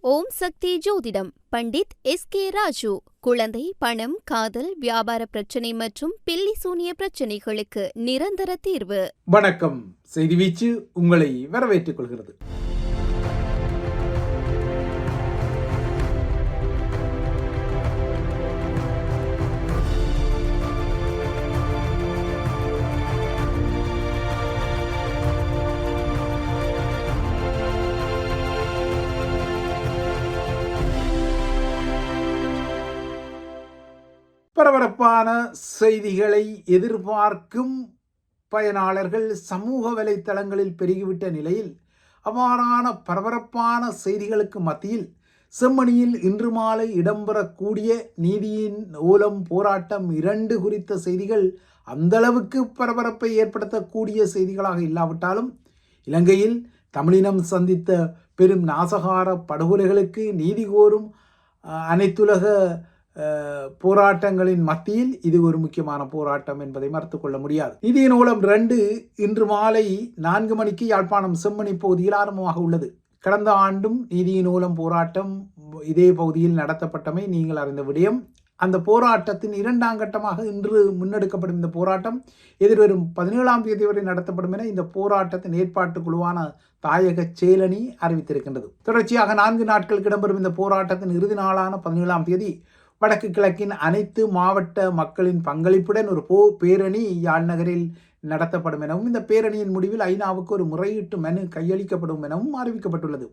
ஓம் சக்தி ஜோதிடம் பண்டித் எஸ்.கே. ராஜு. குழந்தை, பணம், காதல், வியாபார பிரச்சனை மற்றும் பில்லி சூனிய பிரச்சனைகளுக்கு நிரந்தர தீர்வு. வணக்கம். செய்தி வீச்சு உங்களை வரவேற்றுக் கொள்கிறது. பரபரப்பான செய்திகளை எதிர்பார்க்கும் பயனாளர்கள் சமூக வலைத்தளங்களில் பெருகிவிட்ட நிலையில் அவ்வாறான பரபரப்பான செய்திகளுக்கு மத்தியில் செம்மணியில் இன்று மாலை இடம்பெறக்கூடிய நீதியின் ஓலம் போராட்டம் 2 குறித்த செய்திகள் அந்தளவுக்கு பரபரப்பை ஏற்படுத்தக்கூடிய செய்திகளாக இல்லாவிட்டாலும் இலங்கையில் தமிழினம் சந்தித்த பெரும் நாசகார படுகொலைகளுக்கு நீதி கோரும் அனைத்துலக போராட்டங்களின் மத்தியில் இது ஒரு முக்கியமான போராட்டம் என்பதை மறுத்துக்கொள்ள முடியாது. நீதியின் ஓலம் 2 இன்று மாலை 4 மணிக்கு யாழ்ப்பாணம் செம்மணி பகுதியில் ஆரம்பமாக உள்ளது. கடந்த ஆண்டும் நீதியின் ஓலம் போராட்டம் இதே பகுதியில் நடத்தப்பட்டமை நீங்கள் அறிந்த விடயம். அந்த போராட்டத்தின் 2ஆம் கட்டமாக இன்று முன்னெடுக்கப்படும் இந்த போராட்டம் எதிர்வரும் 17ஆம் தேதி வரை நடத்தப்படும் என இந்த போராட்டத்தின் ஏற்பாட்டு குழுவான தாயக செயலணி அறிவித்திருக்கின்றது. தொடர்ச்சியாக 4 நாட்களுக்கு இடம்பெறும் இந்த போராட்டத்தின் இறுதி நாளான 17ஆம் தேதி வடக்கு கிழக்கின் அனைத்து மாவட்ட மக்களின் பங்களிப்புடன் ஒரு பேரணி யாழ் நகரில் நடத்தப்படும் எனவும் இந்த பேரணியின் முடிவில் ஐநாவுக்கு ஒரு முறையீட்டு மனு கையளிக்கப்படும் எனவும் அறிவிக்கப்பட்டுள்ளது.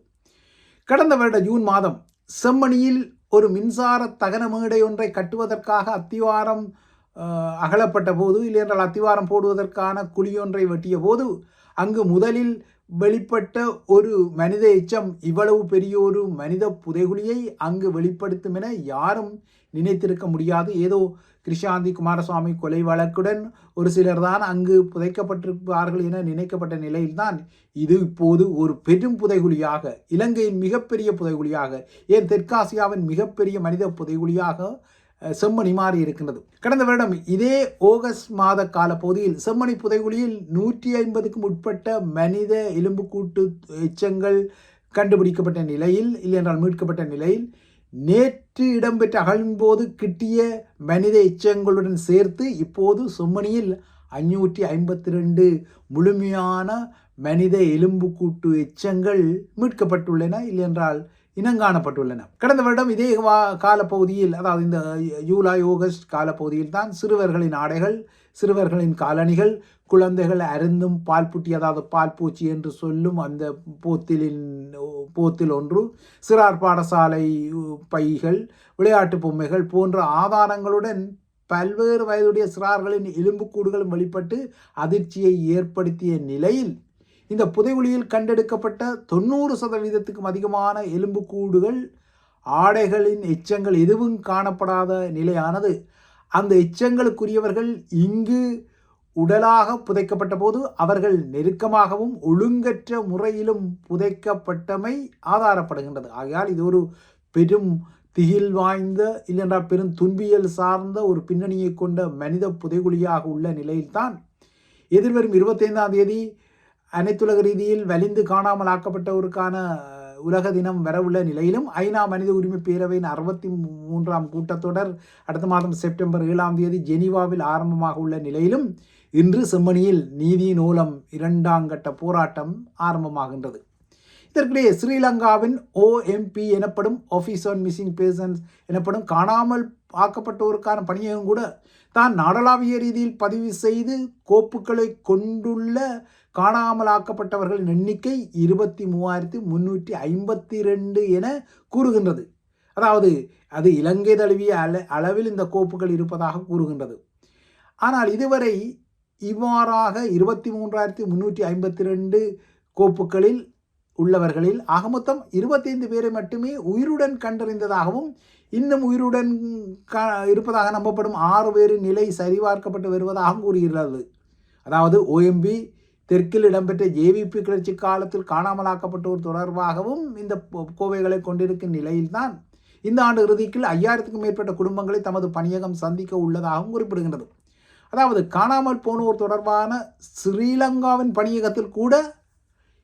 கடந்த வருட ஜூன் மாதம் செம்மணியில் ஒரு மின்சார தகன மேடை ஒன்றை கட்டுவதற்காக அத்திவாரம் அகலப்பட்ட போது, இல்லையென்றால் அத்திவாரம் போடுவதற்கான குழியொன்றை வெட்டிய போது அங்கு முதலில் வெளிப்பட்ட ஒரு மனித எச்சம் இவ்வளவு பெரிய ஒரு மனித புதைகுழியை அங்கு வெளிப்படுத்தும் என யாரும் நினைத்திருக்க முடியாது. ஏதோ கிருஷாந்தி குமாரசுவாமி கொலை வழக்குடன் ஒரு சிலர் தான் அங்கு புதைக்கப்பட்டிருப்பார்கள் என நினைக்கப்பட்ட நிலையில்தான் இது இப்போது ஒரு பெரும் புதைகுழியாக, இலங்கையின் மிகப்பெரிய புதைகுழியாக, ஏன் தெற்காசியாவின் மிகப்பெரிய மனித புதைகுழியாக செம்மணி மாறி இருக்கின்றது. கடந்த வருடம் இதே ஆகஸ்ட் மாத கால பகுதியில் செம்மணி புதைகுழியில் 150க்கும் உட்பட்ட மனித எலும்புக்கூட்டு எச்சங்கள் கண்டுபிடிக்கப்பட்ட நிலையில், இல்லையென்றால் மீட்கப்பட்ட நிலையில், நேற்று இடம்பெற்ற அகழ்வின் போது கிட்டிய மனித எச்சங்களுடன் சேர்த்து இப்போது செம்மணியில் 552 முழுமையான மனித எலும்புக்கூட்டு எச்சங்கள் மீட்கப்பட்டுள்ளன, இல்லையென்றால் இனங்காணப்பட்டுள்ளன. கடந்த வருடம் இதே காலப்பகுதியில், அதாவது இந்த ஜூலை ஆகஸ்ட் காலப்பகுதியில் தான் சிறுவர்களின் ஆடைகள், சிறுவர்களின் காலணிகள், குழந்தைகள் அருந்தும் பால் புட்டி, அதாவது பால் பூச்சி என்று சொல்லும் அந்த போத்தில் ஒன்று, சிறார் பாடசாலை பைகள், விளையாட்டு பொம்மைகள் போன்ற ஆதாரங்களுடன் பல்வேறு வயதுடைய சிறார்களின் எலும்புக்கூடுகளும் வெளிப்பட்டு அதிர்ச்சியை ஏற்படுத்திய நிலையில் இந்த புதைகுழியில் கண்டெடுக்கப்பட்ட 90% அதிகமான எலும்புக்கூடுகள், ஆடைகளின் எச்சங்கள் எதுவும் காணப்படாத நிலையானது. அந்த எச்சங்களுக்குரியவர்கள் இங்கு உடலாக புதைக்கப்பட்ட போது அவர்கள் நெருக்கமாகவும் ஒழுங்கற்ற முறையிலும் புதைக்கப்பட்டமை ஆதாரப்படுகின்றது. ஆகையால் இது ஒரு பெரும் திகில் வாய்ந்த, இல்லைன்றால் பெரும் துன்பியல் சார்ந்த ஒரு பின்னணியை கொண்ட மனித புதைகுழியாக உள்ள நிலையில்தான் எதிர்வரும் 25ஆம் தேதி அனைத்துலக ரீதியில் வலிந்து காணாமல் ஆக்கப்பட்டவருக்கான உலக தினம் வரவுள்ள நிலையிலும் ஐநா மனித உரிமை பேரவையின் 63ஆம் கூட்டத்தொடர் அடுத்த மாதம் செப்டம்பர் 7ஆம் தேதி ஜெனீவாவில் ஆரம்பமாக உள்ள நிலையிலும் இன்று செம்மணியில் நீதியின் ஓலம் 2ஆம் கட்ட போராட்டம் ஆரம்பமாகின்றது. இதற்கிடையே ஸ்ரீலங்காவின் OMP எனப்படும் ஆஃபீஸ் ஆன் மிஸ்ஸிங் பர்சன்ஸ் எனப்படும் காணாமல் ஆக்கப்பட்டோருக்கான பணியகம் கூட தான் நாடளாவிய ரீதியில் பதிவு செய்து கோப்புகளை கொண்டுள்ள காணாமலாக்கப்பட்டவர்களின் எண்ணிக்கை 23,352 என கூறுகின்றது. அதாவது அது இலங்கை தழுவிய அளவில் இந்த கோப்புகள் இருப்பதாக கூறுகின்றது. ஆனால் இதுவரை இவ்வாறாக 23,352 கோப்புகளில் உள்ளவர்களில் ஆக மொத்தம் 25 பேரை மட்டுமே உயிருடன் கண்டறிந்ததாகவும் இன்னும் உயிருடன் இருப்பதாக நம்பப்படும் 6 பேரின் நிலை சரிபார்க்கப்பட்டு வருவதாகவும் கூறுகிறது. அதாவது OMP தெற்கில் இடம்பெற்ற JVP கிளர்ச்சி காலத்தில் காணாமலாக்கப்பட்டோர் தொடர்பாகவும் இந்த கோவைகளை கொண்டிருக்கும் நிலையில்தான் இந்த ஆண்டு இறுதிக்குள் 5000க்கும் மேற்பட்ட குடும்பங்களை தமது பணியகம் சந்திக்க உள்ளதாகவும் குறிப்பிடுகின்றது. அதாவது காணாமல் போனோர் தொடர்பான ஸ்ரீலங்காவின் பணியகத்தில் கூட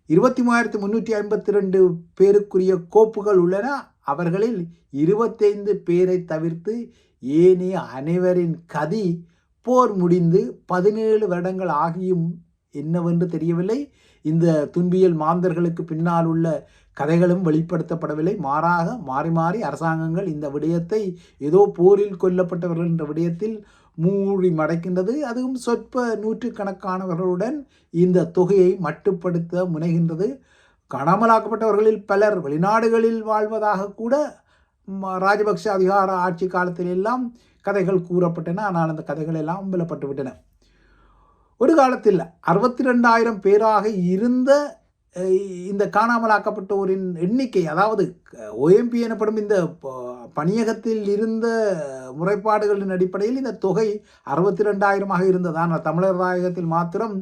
23,352 பேருக்குரிய கோப்புகள் உள்ளன. அவர்களில் 25 பேரை தவிர்த்து ஏனைய அனைவரின் கதி போர் முடிந்து 17 வருடங்கள் ஆகியும் என்னவென்று தெரியவில்லை. இந்த துன்பியல் மாந்தர்களுக்கு பின்னால் உள்ள கதைகளும் வெளிப்படுத்தப்படவில்லை. மாறாக மாறி மாறி அரசாங்கங்கள் இந்த விடயத்தை ஏதோ போரில் கொல்லப்பட்டவர்கள் என்ற விடயத்தில் மூடி மடைக்கின்றது. அதுவும் சொற்ப நூற்றுக்கணக்கானவர்களுடன் இந்த தொகையை மட்டுப்படுத்த முனைகின்றது. காணாமலாக்கப்பட்டவர்களில் பலர் வெளிநாடுகளில் வாழ்வதாக கூட ராஜபக்ஷ அதிகார ஆட்சி காலத்தில் எல்லாம் கதைகள் கூறப்பட்டன. ஆனால் அந்த கதைகள் எல்லாம் அம்பலப்பட்டு விட்டன. ஒரு காலத்தில் 62,000 பேராக இருந்த இந்த காணாமலாக்கப்பட்டோரின் எண்ணிக்கை, அதாவது OMP எனப்படும் இந்த பணியகத்தில் இருந்த முறைப்பாடுகளின் அடிப்படையில் இந்த தொகை 62,000 இருந்தது. ஆனால் தமிழர் தாயகத்தில் மாத்திரம்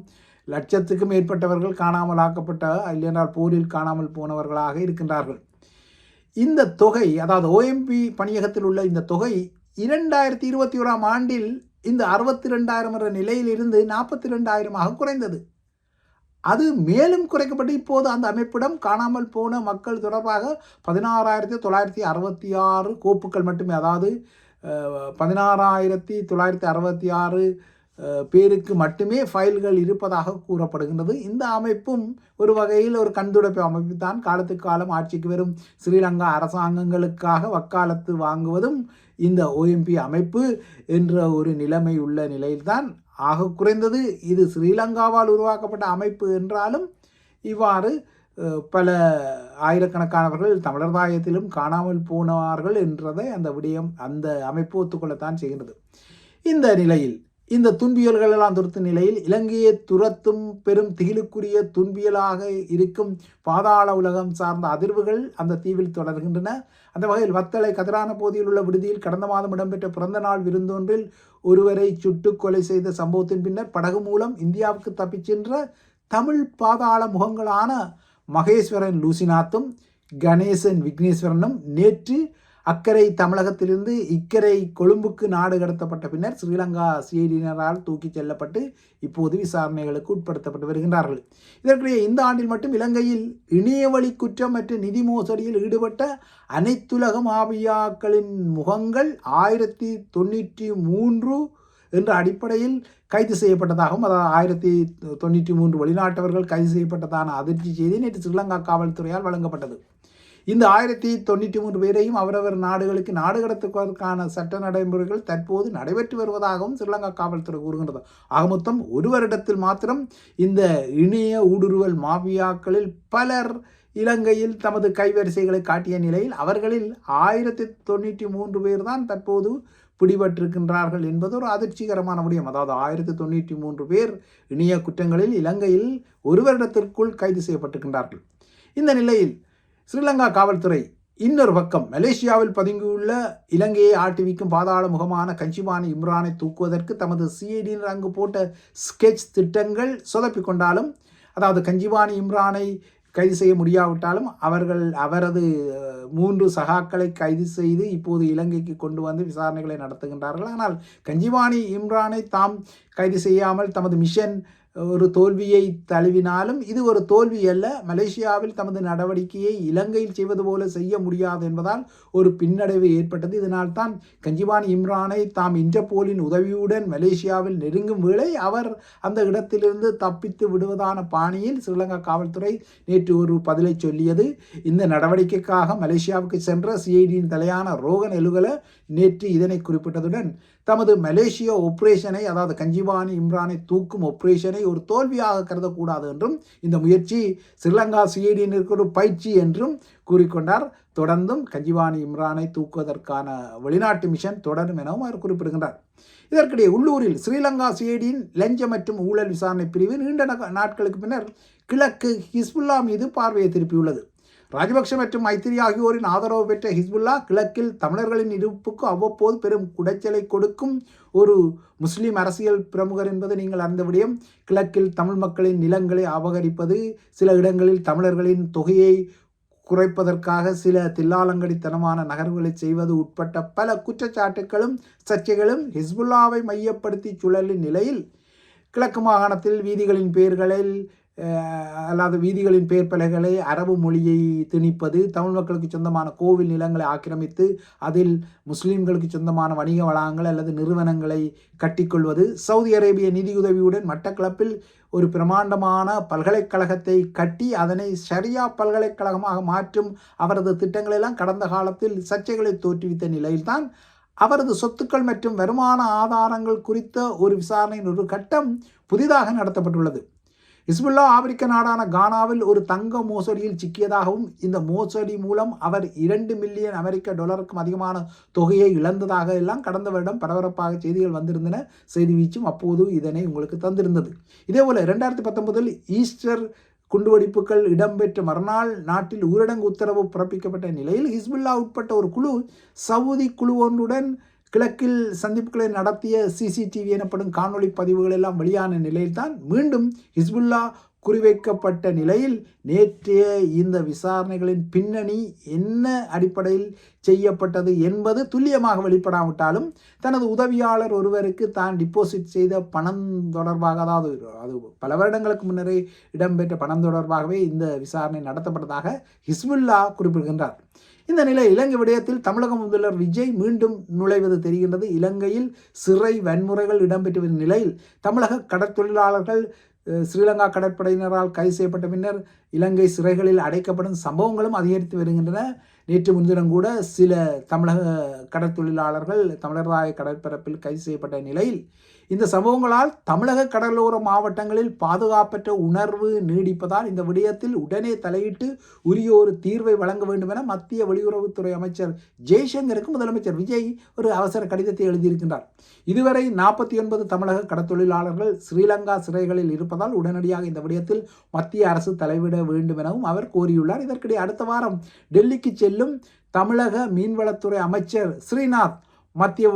லட்சத்துக்கும் மேற்பட்டவர்கள் காணாமலாக்கப்பட்ட, இல்லையென்றால் போரில் காணாமல் போனவர்களாக இருக்கின்றார்கள். இந்த தொகை, அதாவது OMP பணியகத்தில் உள்ள இந்த தொகை 2021 ஆண்டில் இந்த 62,000 என்ற நிலையிலிருந்து 42,000 குறைந்தது. அது மேலும் குறைக்கப்பட்டு இப்போது அந்த அமைப்பிடம் காணாமல் போன மக்கள் தொடர்பாக 16,966 கோப்புகள் மட்டுமே, அதாவது 16,966 பேருக்கு மட்டுமே ஃபைல்கள் இருப்பதாக கூறப்படுகின்றது. இந்த அமைப்பும் ஒரு வகையில் ஒரு கண்துடைப்பு அமைப்பு தான். காலத்துக்கு காலம் ஆட்சிக்கு வரும் ஸ்ரீலங்கா அரசாங்கங்களுக்காக வக்காலத்து வாங்குவதும் இந்த OMP அமைப்பு என்ற ஒரு நிலைமை உள்ள நிலையில்தான். ஆக குறைந்தது இது ஸ்ரீலங்காவால் உருவாக்கப்பட்ட அமைப்பு என்றாலும் இவ்வாறு பல ஆயிரக்கணக்கானவர்கள் தமிழர் தாயத்திலும் காணாமல் போனார்கள் என்றதை அந்த விடயம், அந்த அமைப்பு ஒத்துக்கொள்ளத்தான் செய்கின்றது. இந்த நிலையில், இந்த துன்பியல்கள் எல்லாம் துரத்தும் நிலையில் இலங்கையை துரத்தும் பெரும் திகிலுக்குரிய துன்பியலாக இருக்கும் பாதாள உலகம் சார்ந்த அதிர்வுகள் அந்த தீவில் தொடர்கின்றன. அந்த வகையில் வத்தளை கதிரான பகுதியில் உள்ள விடுதியில் கடந்த மாதம் இடம்பெற்ற பிறந்த நாள் விருந்தொன்றில் ஒருவரை சுட்டு கொலை செய்த சம்பவத்தின் பின்னர் படகு மூலம் இந்தியாவுக்கு தப்பிச் சென்ற தமிழ் பாதாள முகங்களான மகேஸ்வரன் லூசிநாத்தும் கணேசன் விக்னேஸ்வரனும் நேற்று அக்கரை தமிழகத்திலிருந்து இக்கரை கொழும்புக்கு நாடு கடத்தப்பட்ட பின்னர் ஸ்ரீலங்கா சிஐடியினரால் தூக்கிச் செல்லப்பட்டு இப்போது விசாரணைகளுக்கு உட்படுத்தப்பட்டு வருகின்றார்கள். இதற்கிடையே இந்த ஆண்டில் மட்டும் இலங்கையில் இணையவழி குற்றம் மற்றும் நிதி மோசடியில் ஈடுபட்ட அனைத்துலக மாபியாக்களின் முகங்கள் 1093 என்ற அடிப்படையில் கைது செய்யப்பட்டதாகவும், அதாவது 1093 வெளிநாட்டவர்கள் கைது செய்யப்பட்டதான அதிர்ச்சி செய்தி நேற்று ஸ்ரீலங்கா காவல்துறையால் வழங்கப்பட்டது. இந்த 1093 பேரையும் அவரவர் நாடுகளுக்கு நாடு கடத்துவதற்கான சட்ட நடைமுறைகள் தற்போது நடைபெற்று வருவதாகவும் ஸ்ரீலங்கா காவல்துறை கூறுகின்றது. ஆக மொத்தம் ஒரு வருடத்தில் மாத்திரம் இந்த இணைய ஊடுருவல் மாபியாக்களில் பலர் இலங்கையில் தமது கைவரிசைகளை காட்டிய நிலையில் அவர்களில் 1093 பேர் தான் தற்போது பிடிபட்டிருக்கின்றார்கள் என்பது ஒரு அதிர்ச்சிகரமான விடயம். அதாவது 1093 பேர் இணைய குற்றங்களில் இலங்கையில் ஒரு வருடத்திற்குள் கைது செய்யப்பட்டிருக்கின்றார்கள். இந்த நிலையில் ஸ்ரீலங்கா காவல்துறை இன்னொரு பக்கம் மலேசியாவில் பதுங்கியுள்ள இலங்கையை ஆட்டிவிக்கும் பாதாள முகமான கஞ்சிபானி இம்ரானை தூக்குவதற்கு தமது சிஐடியினர் அங்கு போட்ட ஸ்கெட்ச் திட்டங்கள் சொதப்பிக்கொண்டாலும், அதாவது கஞ்சிபானி இம்ரானை கைது செய்ய முடியாவிட்டாலும் அவரது 3 சகாக்களை கைது செய்து இப்போது இலங்கைக்கு கொண்டு வந்து விசாரணைகளை நடத்துகின்றார்கள். ஆனால் கஞ்சிபானி இம்ரானை தாம் கைது செய்யாமல் தமது மிஷன் ஒரு தோல்வியை தழுவினாலும் இது ஒரு தோல்வி அல்ல. மலேசியாவில் தமது நடவடிக்கையை இலங்கையில் செய்வது போல செய்ய முடியாது என்பதால் ஒரு பின்னடைவு ஏற்பட்டது. இதனால் தான் கஞ்சிபானி இம்ரானை தாம் இன்டர்போலின் உதவியுடன் மலேசியாவில் நெருங்கும் வேளை அவர் அந்த இடத்திலிருந்து தப்பித்து விடுவதான பாணியில் ஸ்ரீலங்கா காவல்துறை நேற்று ஒரு பதிலை சொல்லியது. இந்த நடவடிக்கைக்காக மலேசியாவுக்கு சென்ற சிஐடியின் தலையான ரோகன் எலுகல நேற்று இதனை குறிப்பிட்டதுடன் தமது மலேசிய ஆபரேஷனை, அதாவது கஞ்சிபானி இம்ரானை தூக்கும் ஆபரேஷனை ஒரு தோல்வியாக கருதக்கூடாது என்றும் இந்த முயற்சி ஸ்ரீலங்கா சிஐடியினருக்கு ஒரு பயிற்சி என்றும் கூறிக்கொண்டார். தொடர்ந்தும் கஞ்சிபானி இம்ரானை தூக்குவதற்கான வெளிநாட்டு மிஷன் தொடரும் எனவும் அவர் குறிப்பிடுகின்றார். இதற்கிடையே உள்ளூரில் ஸ்ரீலங்கா சிஐடியின் லஞ்ச மற்றும் ஊழல் விசாரணை பிரிவு நீண்ட நாட்களுக்கு பின்னர் கிழக்கு ஹிஸ்புல்லா மீது பார்வையை திருப்பியுள்ளது. ராஜபக்ஷ மற்றும் மைத்திரி ஆகியோரின் ஆதரவு பெற்ற ஹிஸ்புல்லா கிழக்கில் தமிழர்களின் இருப்புக்கு அவ்வப்போது பெரும் குடைச்சலை கொடுக்கும் ஒரு முஸ்லீம் அரசியல் பிரமுகர் என்பது நீங்கள் அறிந்த விடயம். கிழக்கில் தமிழ் மக்களின் நிலங்களை அபகரிப்பது, சில இடங்களில் தமிழர்களின் தொகையை குறைப்பதற்காக சில தில்லாலங்கடித்தனமான நகர்வுகளை செய்வது உட்பட்ட பல குற்றச்சாட்டுகளும் சர்ச்சைகளும் ஹிஸ்புல்லாவை மையப்படுத்தி சுழலின் நிலையில் கிழக்கு மாகாணத்தில் வீதிகளின் பெயர்களில் அல்லாத வீதிகளின் பெயர் பலகைகளை அரபு மொழியை திணிப்பது, தமிழ் மக்களுக்கு சொந்தமான கோவில் நிலங்களை ஆக்கிரமித்து அதில் முஸ்லீம்களுக்கு சொந்தமான வணிக வளாகங்கள் அல்லது நிறுவனங்களை கட்டிக்கொள்வது, சவுதி அரேபிய நிதியுதவியுடன் மட்டக்களப்பில் ஒரு பிரமாண்டமான பல்கலைக்கழகத்தை கட்டி அதனை ஷரியா பல்கலைக்கழகமாக மாற்றும் அவரது திட்டங்களெல்லாம் கடந்த காலத்தில் சர்ச்சைகளை தோற்றுவித்த நிலையில்தான் அவரது சொத்துக்கள் மற்றும் வருமான ஆதாரங்கள் குறித்த ஒரு விசாரணையின் ஒரு கட்டம் புதிதாக நடத்தப்பட்டுள்ளது. ஹிஸ்புல்லா ஆப்பிரிக்க நாடான கானாவில் ஒரு தங்க மோசடியில் சிக்கியதாகவும் இந்த மோசடி மூலம் அவர் 2 மில்லியன் அமெரிக்க டாலருக்கும் அதிகமான தொகையை இழந்ததாக எல்லாம் கடந்த வருடம் பரபரப்பாக செய்திகள் வந்திருந்தன. செய்தி வீச்சும் அப்போது இதனை உங்களுக்கு தந்திருந்தது. இதேபோல 2019 ஈஸ்டர் குண்டுவெடிப்புகள் இடம்பெற்ற மறுநாள் நாட்டில் ஊரடங்கு உத்தரவு பிறப்பிக்கப்பட்ட நிலையில் ஹிஸ்புல்லா உட்பட்ட ஒரு குழு சவுதி குழு ஒன்றுடன் கிழக்கில் சந்திப்புகளை நடத்திய சிசிடிவி எனப்படும் காணொளி பதிவுகள் எல்லாம் வெளியான நிலையில்தான் மீண்டும் ஹிஸ்புல்லா குறிவைக்கப்பட்ட நிலையில் நேற்றைய இந்த விசாரணைகளின் பின்னணி என்ன அடிப்படையில் செய்யப்பட்டது என்பது துல்லியமாக வெளிப்படாவிட்டாலும் தனது உதவியாளர் ஒருவருக்கு தான் டிபாசிட் செய்த பணம் தொடர்பாக, அதாவது அது பல வருடங்களுக்கு முன்னரே இடம்பெற்ற பணம் தொடர்பாகவே இந்த விசாரணை நடத்தப்பட்டதாக ஹிஸ்புல்லா குறிப்பிடுகின்றார். இந்த நிலை இலங்கை விடயத்தில் தமிழக முதல்வர் விஜய் மீண்டும் நுழைவது தெரிகின்றது. இலங்கையில் சிறை வன்முறைகள் இடம்பெற்று வரும் நிலையில் தமிழக கடற்தொழிலாளர்கள் ஸ்ரீலங்கா கடற்படையினரால் கைது செய்யப்பட்ட பின்னர் இலங்கை சிறைகளில் அடைக்கப்படும் சம்பவங்களும் அதிகரித்து வருகின்றன. நேற்று முன்தினம் கூட சில தமிழக கடற்தொழிலாளர்கள் தமிழராய கடற்பரப்பில் கைது செய்யப்பட்ட நிலையில் இந்த சம்பவங்களால் தமிழக கடலோர மாவட்டங்களில் பாதுகாப்பற்ற உணர்வு நீடிப்பதால் இந்த விடயத்தில் உடனே தலையிட்டு உரிய ஒரு தீர்வை வழங்க வேண்டும் என மத்திய வெளியுறவுத்துறை அமைச்சர் ஜெய்சங்கருக்கு முதலமைச்சர் விஜய் ஒரு அவசர கடிதத்தை எழுதியிருக்கின்றார். இதுவரை 49 தமிழக கடற்தொழிலாளர்கள் ஸ்ரீலங்கா சிறைகளில் இருப்பதால் உடனடியாக இந்த விடயத்தில் மத்திய அரசு தலையிட வேண்டும் எனவும் அவர் கோரியுள்ளார். இதற்கிடையே அடுத்த வாரம் டெல்லிக்கு செல்லும் தமிழக மீன்வளத்துறை அமைச்சர் ஸ்ரீநாத், மத்திய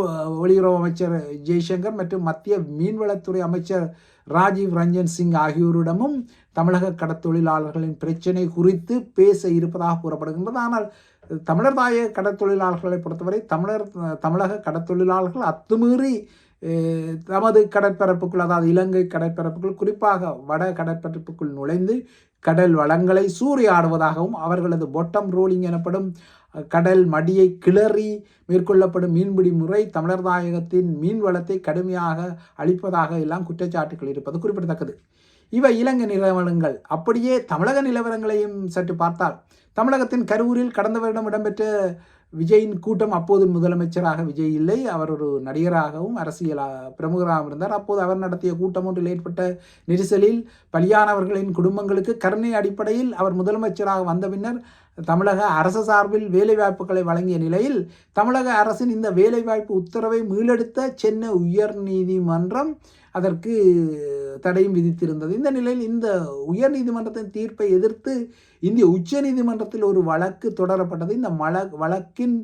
வெளியுறவு அமைச்சர் ஜெய்சங்கர் மற்றும் மத்திய மீன்வளத்துறை அமைச்சர் ராஜீவ் ரஞ்சன் சிங் ஆகியோரிடமும் தமிழக கடற்தொழிலாளர்களின் பிரச்சினை குறித்து பேச இருப்பதாக கூறப்படுகின்றது. ஆனால் தமிழர் தாய கடற்தொழிலாளர்களை பொறுத்தவரை தமிழக கடற்தொழிலாளர்கள் அத்துமீறி தமது கடற்பரப்புக்குள், அதாவது இலங்கை கடற்பரப்புக்குள், குறிப்பாக வட கடற்பரப்புக்குள் நுழைந்து கடல் வளங்களை சூறையாடுவதாகவும் அவர்களது பொட்டம் ரோலிங் எனப்படும் கடல் மடியை கிளறி மேற்கொள்ளப்படும் மீன்பிடி முறை தமிழர் தாயகத்தின் மீன் வளத்தை கடுமையாக அளிப்பதாக எல்லாம் குற்றச்சாட்டுகள் இருப்பது குறிப்பிடத்தக்கது. இவை இலங்கை நிலவரங்கள். அப்படியே தமிழக நிலவரங்களையும் சற்று பார்த்தால், தமிழகத்தின் கரூரில் கடந்த வருடம் இடம்பெற்ற விஜயின் கூட்டம், அப்போது முதலமைச்சராக விஜய் இல்லை, அவர் ஒரு நடிகராகவும் அரசியல் பிரமுகராகவும் இருந்தார். அப்போது அவர் நடத்திய கூட்டம் ஒன்றில் ஏற்பட்ட நெரிசலில் பலியானவர்களின் குடும்பங்களுக்கு கருணை அடிப்படையில் அவர் முதலமைச்சராக வந்த பின்னர் தமிழக அரசு சார்பில் வேலைவாய்ப்புகளை வழங்கிய நிலையில் தமிழக அரசின் இந்த வேலைவாய்ப்பு உத்தரவை மீளெடுத்த சென்னை உயர் நீதிமன்றம் அதற்கு தடையும் விதித்திருந்தது. இந்த நிலையில் இந்த உயர் நீதிமன்றத்தின் தீர்ப்பை எதிர்த்து இந்திய உச்ச நீதிமன்றத்தில் ஒரு வழக்கு தொடரப்பட்டது. இந்த வழக்கின்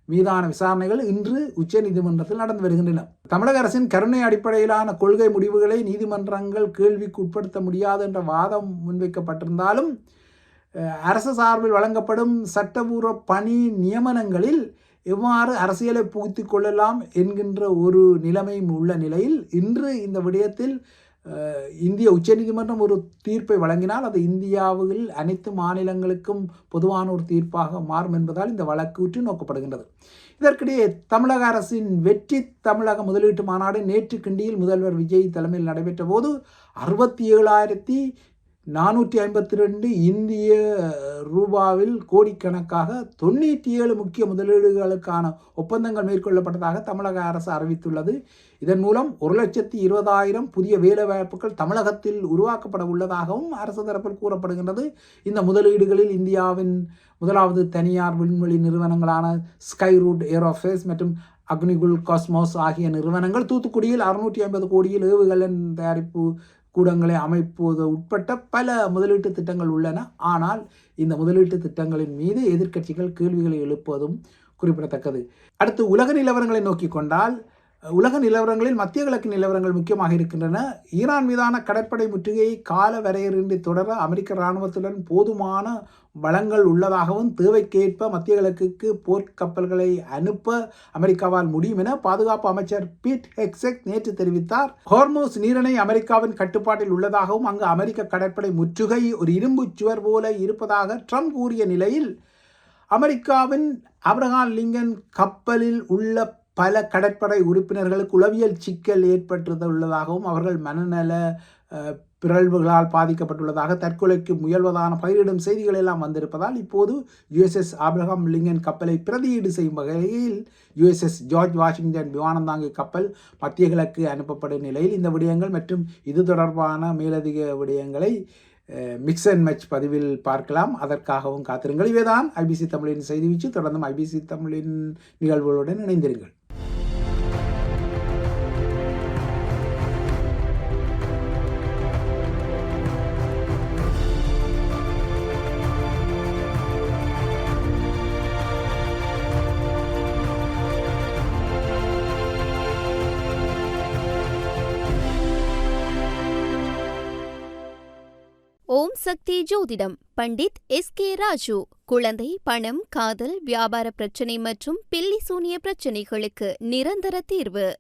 மீதான விசாரணைகள் இன்று உச்ச நீதிமன்றத்தில் நடந்து வருகின்றன. தமிழக அரசின் கருணை அடிப்படையிலான கொள்கை முடிவுகளை நீதிமன்றங்கள் கேள்விக்கு உட்படுத்த முடியாது என்ற வாதம் முன்வைக்கப்பட்டிருந்தாலும் அரசு சார்பில் வழங்கப்படும் சட்டபூர்வ பணி நியமனங்களில் எவ்வாறு அரசியலை புகுத்தி கொள்ளலாம் என்கின்ற ஒரு நிலைமையும் உள்ள நிலையில் இன்று இந்த விடயத்தில் இந்திய உச்சநீதிமன்றம் ஒரு தீர்ப்பை வழங்கினால் அது இந்தியாவில் அனைத்து மாநிலங்களுக்கும் பொதுவான ஒரு தீர்ப்பாக மாறும் என்பதால் இந்த வழக்கு உற்று நோக்கப்படுகின்றது. இதற்கிடையே தமிழக அரசின் வெற்றி தமிழக முதலீட்டு மாநாடு நேற்று கிண்டியில் முதல்வர் விஜய் தலைமையில் நடைபெற்ற போது 67,452 இந்திய ரூபாவில் கோடிக்கணக்காக 97 முக்கிய முதலீடுகளுக்கான ஒப்பந்தங்கள் மேற்கொள்ளப்பட்டதாக தமிழக அரசு அறிவித்துள்ளது. இதன் மூலம் 1,20,000 புதிய வேலைவாய்ப்புகள் தமிழகத்தில் உருவாக்கப்பட உள்ளதாகவும் அரசு தரப்பில் கூறப்படுகின்றது. இந்த முதலீடுகளில் இந்தியாவின் முதலாவது தனியார் விண்வெளி நிறுவனங்களான ஸ்கை ரூட் ஏரோஸ்பேஸ் மற்றும் அக்னிகுல் காஸ்மோஸ் ஆகிய நிறுவனங்கள் தூத்துக்குடியில் 650 கோடியில் ஏவுகலன் தயாரிப்பு கூடங்களை அமைப்பது உட்பட்ட பல முதலீட்டு திட்டங்கள் உள்ளன. ஆனால் இந்த முதலீட்டு திட்டங்களின் மீது எதிர்க்கட்சிகள் கேள்விகளை எழுப்புவதும் குறிப்பிடத்தக்கது. அடுத்து உலக நிலவரங்களை நோக்கி கொண்டால், உலக நிலவரங்களில் மத்திய கிழக்கு நிலவரங்கள் முக்கியமாக இருக்கின்றன. ஈரான் மீதான கடற்படை முற்றுகையை கால வரையறையின்றி தொடர அமெரிக்க இராணுவத்துடன் போதுமான வளங்கள் உள்ளதாகவும் தேவைக்கேற்ப மத்திய கிழக்குக்கு போர்க்கப்பல்களை அனுப்ப அமெரிக்காவால் முடியும் என பாதுகாப்பு அமைச்சர் பீட் ஹெக்ஸெட் நேற்று தெரிவித்தார். ஹோர்மூஸ் நீரிணை அமெரிக்காவின் கட்டுப்பாட்டில் உள்ளதாகவும் அங்கு அமெரிக்க கடற்படை முற்றுகை ஒரு இரும்பு சுவர் போல இருப்பதாக ட்ரம்ப் கூறிய நிலையில் அமெரிக்காவின் ஆப்ரஹாம் லிங்கன் கப்பலில் உள்ள பல கடற்படை உறுப்பினர்களுக்கு உளவியல் சிக்கல் ஏற்பட்டுள்ளதாகவும் அவர்கள் மனநல பிறழ்வுகளால் பாதிக்கப்பட்டுள்ளதாக தற்கொலைக்கு முயல்வதான பயிரிடும் செய்திகள் எல்லாம் வந்திருப்பதால் இப்போது யுஎஸ்எஸ் ஆப்ரஹாம் லிங்கன் கப்பலை பிரதியீடு செய்யும் வகையில் யுஎஸ்எஸ் ஜார்ஜ் வாஷிங்டன் விமானந்தாங்கி கப்பல் மத்திய கிழக்கு அனுப்பப்படும் நிலையில் இந்த விடயங்கள் மற்றும் இது தொடர்பான மேலதிக விடயங்களை மிக்ஸ் அண்ட் மேட்ச் பதிவில் பார்க்கலாம். அதற்காகவும் காத்திருங்கள். இவைதான் ஐபிசி தமிழின் செய்தி வீச்சு. தொடர்ந்தும் ஐபிசி தமிழின் நிகழ்வுகளுடன் இணைந்திருங்கள். ஓம் சக்தி ஜோதிடம் பண்டித் எஸ்.கே. ராஜு. குழந்தை, பணம், காதல், வியாபார பிரச்சனை மற்றும் பில்லி சூனிய பிரச்சனைகளுக்கு நிரந்தர தீர்வு.